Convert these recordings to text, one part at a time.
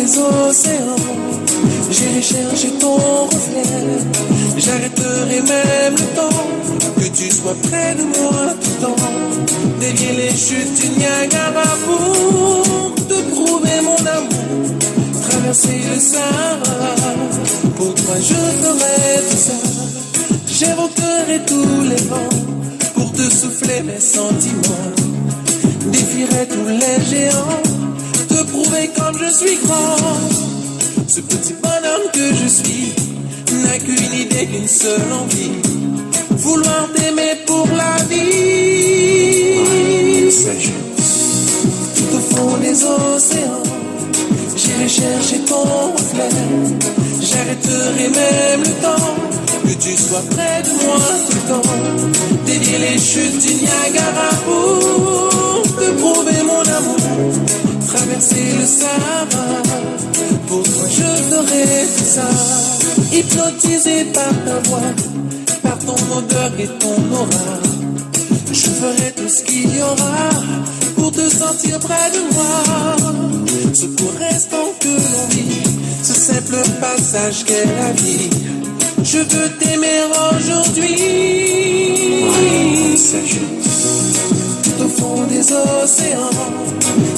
des océans, j'irai chercher ton reflet. J'arrêterai même le temps, que tu sois près de moi tout le temps. Dévier les chutes du Niagara pour te prouver mon amour. Traverser le Sahara, pour toi je ferai tout ça. J'évoquerai tous les vents, pour te souffler mes sentiments. Défierai tous les géants, te prouver comme je suis grand. Ce petit bonhomme que je suis n'a qu'une idée, qu'une seule envie, vouloir t'aimer pour la vie. Tout au fond des océans, j'irai chercher ton reflet. J'arrêterai même le temps, que tu sois près de moi tout le temps. Dévier les chutes du Niagara pour te prouver mon amour. Traverser le Sahara, pour toi je ferai tout ça. Hypnotisé par ta voix, par ton odeur et ton aura, je ferai tout ce qu'il y aura pour te sentir près de moi. Ce court instant que l'on vit, ce simple passage qu'est la vie, je veux t'aimer aujourd'hui. Tout au fond des océans,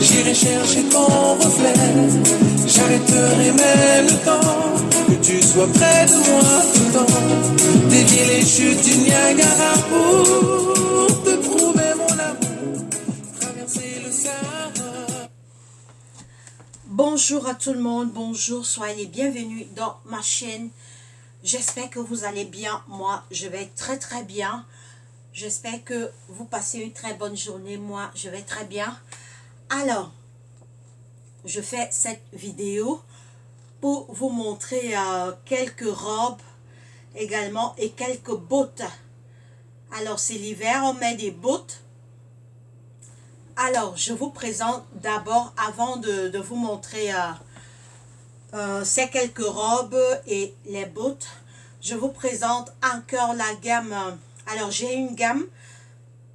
j'irai chercher ton reflet. J'arrêterai même le temps, que tu sois près de moi tout le temps. Dévier les chutes du Niagara pour te prouver mon amour. Traverser le Sahara. Bonjour à tout le monde, bonjour, soyez les bienvenus dans ma chaîne. J'espère que vous allez bien, moi je vais très bien. J'espère que vous passez une très bonne journée, moi je vais très bien. Alors, je fais cette vidéo pour vous montrer quelques robes également et quelques bottes. Alors c'est l'hiver, on met des bottes. Alors je vous présente d'abord, avant de vous montrer ces quelques robes et les bottes, je vous présente encore la gamme. Alors j'ai une gamme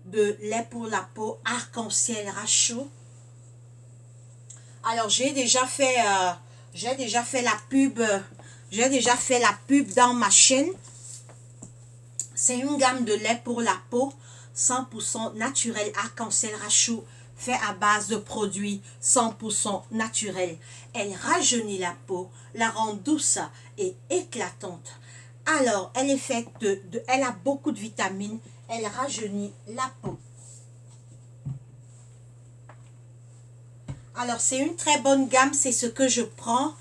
de lait pour la peau arc-en-ciel Rachou. Alors j'ai déjà fait la pub, dans ma chaîne. C'est une gamme de lait pour la peau 100% naturel arc-en-ciel Rachou, fait à base de produits 100% naturels. Elle rajeunit la peau, la rend douce et éclatante. Alors elle est faite elle a beaucoup de vitamines, elle rajeunit la peau. Alors c'est une très bonne gamme, c'est ce que je prends.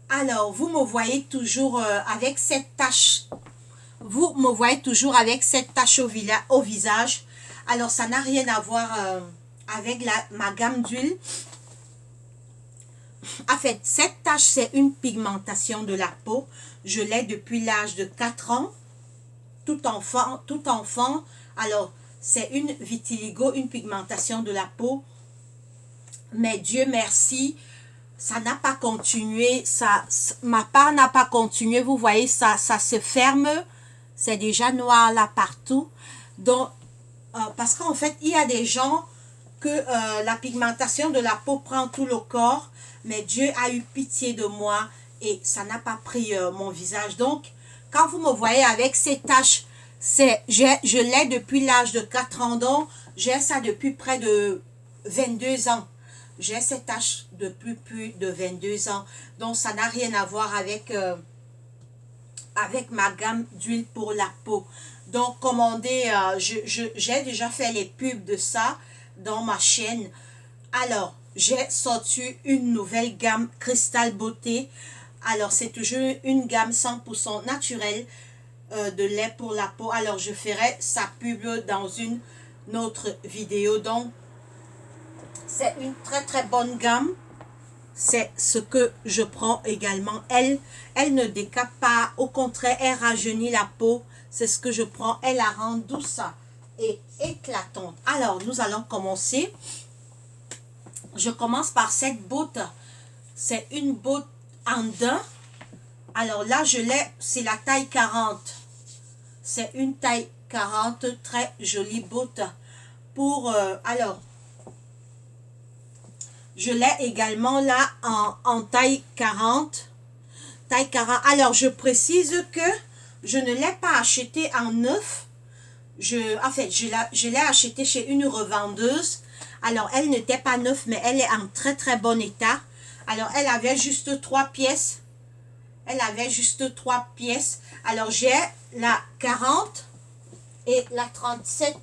Alors vous me voyez toujours avec cette tache. Vous me voyez toujours avec cette tache au visage. Alors ça n'a rien à voir avec ma gamme d'huile. En fait, cette tache c'est une pigmentation de la peau. Je l'ai depuis l'âge de 4 ans. Tout enfant. Alors c'est une vitiligo, une pigmentation de la peau. Mais Dieu merci, ça n'a pas continué, ma part n'a pas continué, vous voyez, ça se ferme, c'est déjà noir là partout. Donc, parce qu'en fait, il y a des gens que la pigmentation de la peau prend tout le corps, mais Dieu a eu pitié de moi et ça n'a pas pris mon visage. Donc, quand vous me voyez avec ces taches, je l'ai depuis l'âge de 4 ans, donc j'ai ça depuis près de 22 ans. J'ai cette tache depuis plus de 22 ans. Donc, ça n'a rien à voir avec ma gamme d'huile pour la peau. Donc, commandez, j'ai déjà fait les pubs de ça dans ma chaîne. Alors, j'ai sorti une nouvelle gamme Cristal Beauté. Alors, c'est toujours une gamme 100% naturelle de lait pour la peau. Alors, je ferai sa pub dans une autre vidéo. Donc, c'est une très bonne gamme. C'est ce que je prends également. Elle ne décape pas. Au contraire, elle rajeunit la peau. C'est ce que je prends. Elle la rend douce et éclatante. Alors, nous allons commencer. Je commence par cette botte. C'est une botte en daim. Alors là, c'est la taille 40. C'est une taille 40. Très jolie botte. Alors, Je l'ai également là en taille 40. Taille 40. Alors, je précise que je ne l'ai pas acheté en neuf. En fait, je l'ai acheté chez une revendeuse. Alors, elle n'était pas neuve, mais elle est en très très bon état. Alors, elle avait juste 3 pièces. Elle avait juste 3 pièces. Alors, j'ai la 40 et la 37.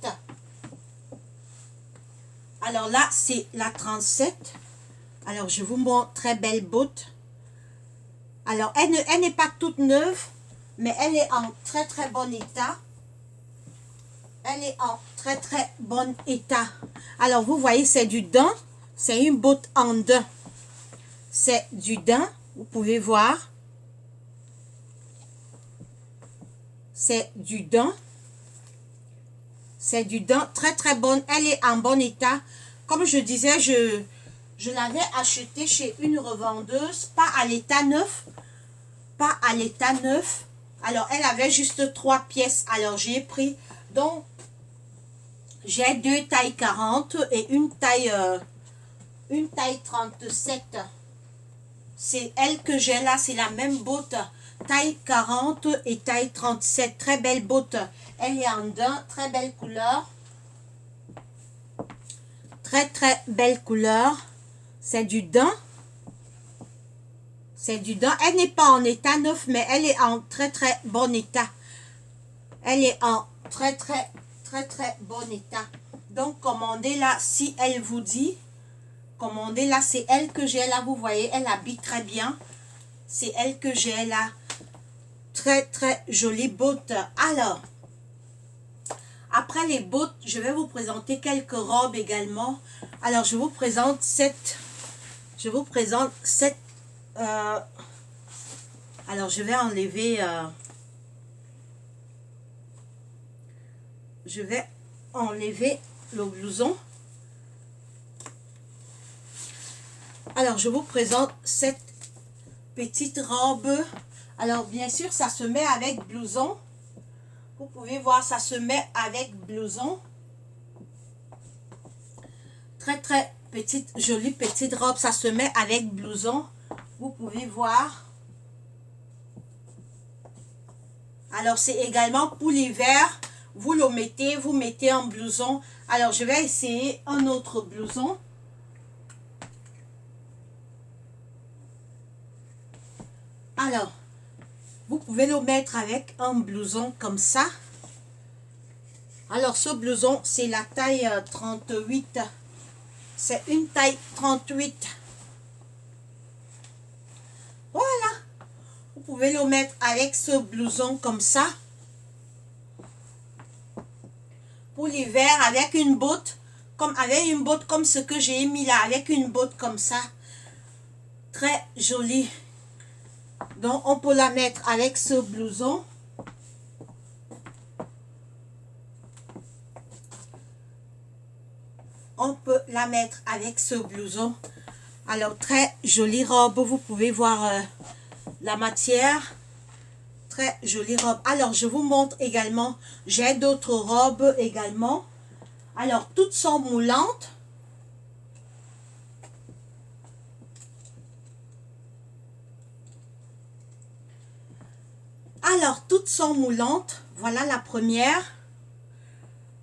Alors là, c'est la 37. Alors, je vous montre, très belle botte. Alors, elle n'est pas toute neuve, mais elle est en très très bon état. Elle est en très très bon état. Alors, vous voyez, c'est du daim. C'est une botte en daim. C'est du daim, vous pouvez voir. C'est du daim. C'est du daim très très bonne. Elle est en bon état. Comme je disais, je l'avais acheté chez une revendeuse, pas à l'état neuf. Pas à l'état neuf. Alors, elle avait juste 3 pièces. Alors, j'ai pris. Donc, j'ai 2 tailles 40 et une taille 37. C'est elle que j'ai là. C'est la même botte. Taille 40 et taille 37. Très belle botte. Elle est en daim. Très belle couleur. Très très belle couleur. C'est du daim. C'est du daim. Elle n'est pas en état neuf, mais elle est en très très bon état. Elle est en très très bon état. Donc, commandez là si elle vous dit. Commandez là, c'est elle que j'ai là. Vous voyez, elle habille très bien. C'est elle que j'ai là. Très très jolie botte. Alors, après les bottes, je vais vous présenter quelques robes également. Alors, je vous présente cette. Je vous présente cette. Alors, je vais enlever. Je vais enlever le blouson. Alors, je vous présente cette petite robe. Alors, bien sûr, ça se met avec blouson. Vous pouvez voir, ça se met avec blouson. Très, très petite, jolie petite robe. Ça se met avec blouson. Vous pouvez voir. Alors, c'est également pour l'hiver. Vous le mettez, vous mettez en blouson. Alors, je vais essayer un autre blouson. Alors, vous pouvez le mettre avec un blouson comme ça. Alors, ce blouson, c'est la taille 38. C'est une taille 38. Voilà. Vous pouvez le mettre avec ce blouson comme ça. Pour l'hiver, avec une botte. Comme ce que j'ai mis là. Avec une botte comme ça. Très jolie. Donc, on peut la mettre avec ce blouson. On peut la mettre avec ce blouson. Alors, très jolie robe. Vous pouvez voir la matière. Très jolie robe. Alors, je vous montre également. J'ai d'autres robes également. Alors, toutes sont moulantes. Alors, toutes sont moulantes. Voilà la première.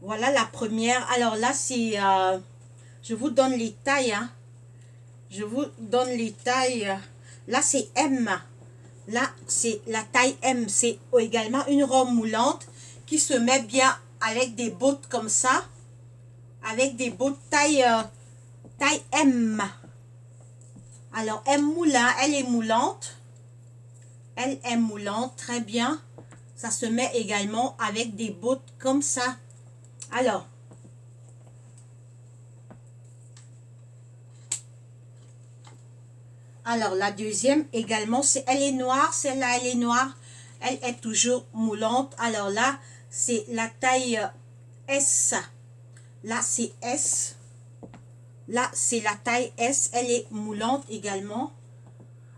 Voilà la première. Alors là, c'est... je vous donne les tailles. Hein. Je vous donne les tailles. Là, c'est M. Là, c'est la taille M. C'est également une robe moulante qui se met bien avec des bottes comme ça. Avec des bottes taille M. Alors, M moulin, elle est moulante. Elle est moulante, très bien. Ça se met également avec des bottes comme ça. Alors, la deuxième également, elle est noire. Celle-là, elle est noire. Elle est toujours moulante. Alors là, c'est la taille S. Là, c'est S. Là, c'est la taille S. Elle est moulante également.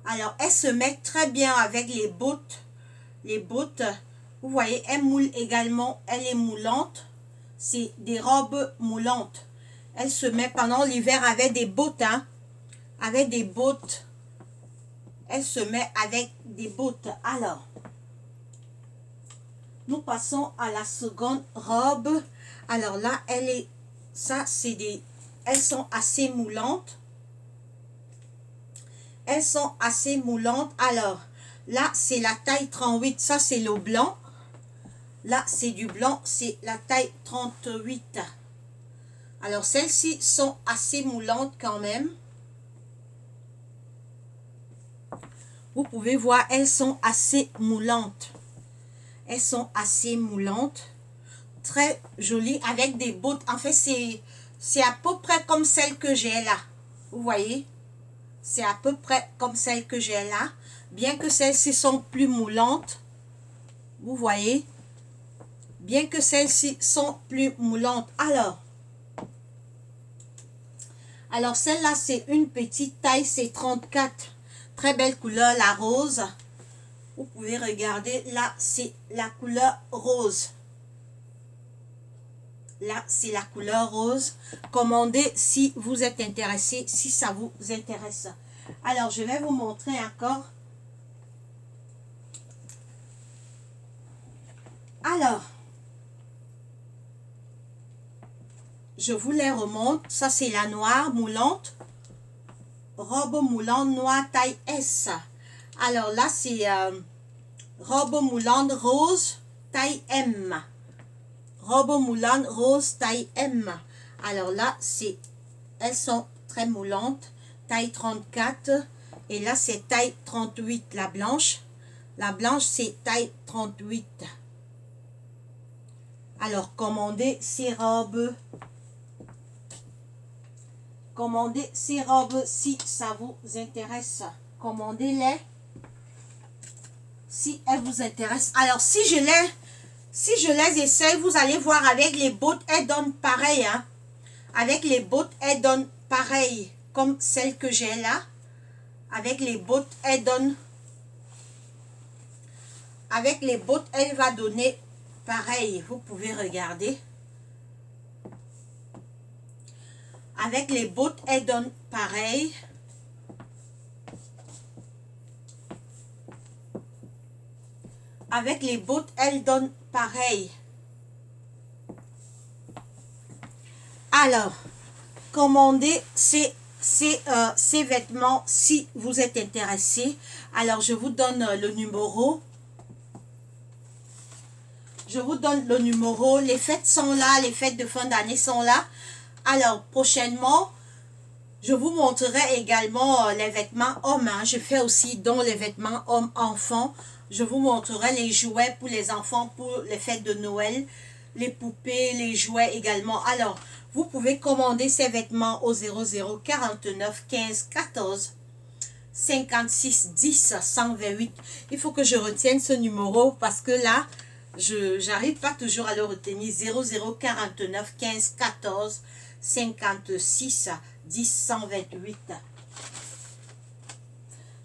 Alors, elle se met très bien avec les bottes. Les bottes, vous voyez, elle moule également. Elle est moulante. C'est des robes moulantes. Elle se met pendant l'hiver avec des bottes. Hein. avec des bottes. Elle se met avec des bottes. Alors, nous passons à la seconde robe. Alors là, elle est, ça c'est des, elles sont assez moulantes. Elles sont assez moulantes. Alors, là c'est la taille 38. Ça c'est le blanc. Là c'est du blanc. C'est la taille 38. Alors, celles-ci sont assez moulantes quand même. Vous pouvez voir, elles sont assez moulantes. Elles sont assez moulantes. Très jolies avec des bottes. En fait, c'est à peu près comme celle que j'ai là. Vous voyez? C'est à peu près comme celle que j'ai là. Bien que celles-ci sont plus moulantes. Vous voyez? Bien que celles-ci sont plus moulantes. Alors celle-là, c'est une petite taille. C'est 34. Très belle couleur, la rose. Vous pouvez regarder. Là, c'est la couleur rose. Là, c'est la couleur rose. Commandez si vous êtes intéressé, si ça vous intéresse. Alors, je vais vous montrer encore. Alors, je vous les remonte. Ça, c'est la noire moulante. Robe moulante noire taille S. Alors là, c'est robe moulante rose taille M. Robe moulante rose taille M. Alors là, c'est, elles sont très moulantes. Taille 34. Et là, c'est taille 38. La blanche. La blanche, c'est taille 38. Alors, commandez ces robes. Commandez ces robes si ça vous intéresse. Commandez-les si elles vous intéressent. Alors, si je les essaye, vous allez voir avec les bottes, elles donnent pareil. Hein? Avec les bottes, elles donnent pareil. Comme celle que j'ai là. Avec les bottes, elles donnent. Avec les bottes, elle va donner pareil. Vous pouvez regarder. Avec les bottes, elles donnent pareil. Avec les bottes, elles donnent pareil. Alors, commandez ces vêtements si vous êtes intéressé. Alors, je vous donne le numéro. Je vous donne le numéro. Les fêtes sont là. Les fêtes de fin d'année sont là. Alors, prochainement, je vous montrerai également les vêtements hommes. Hein. Je fais aussi dans les vêtements hommes-enfants. Je vous montrerai les jouets pour les enfants, pour les fêtes de Noël, les poupées, les jouets également. Alors, vous pouvez commander ces vêtements au 00 49 15 14 56 10 128. Il faut que je retienne ce numéro parce que là, je n'arrive pas toujours à le retenir. 00 49 15 14 56 10 128.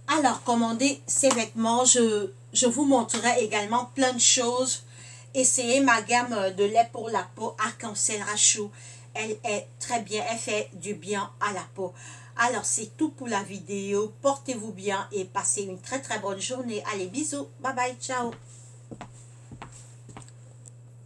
Alors, commandez ces vêtements. Je vous montrerai également plein de choses. Essayez ma gamme de lait pour la peau Arc-en-Ciel Rachou. Elle est très bien. Elle fait du bien à la peau. Alors, c'est tout pour la vidéo. Portez-vous bien et passez une très très bonne journée. Allez, bisous. Bye bye. Ciao.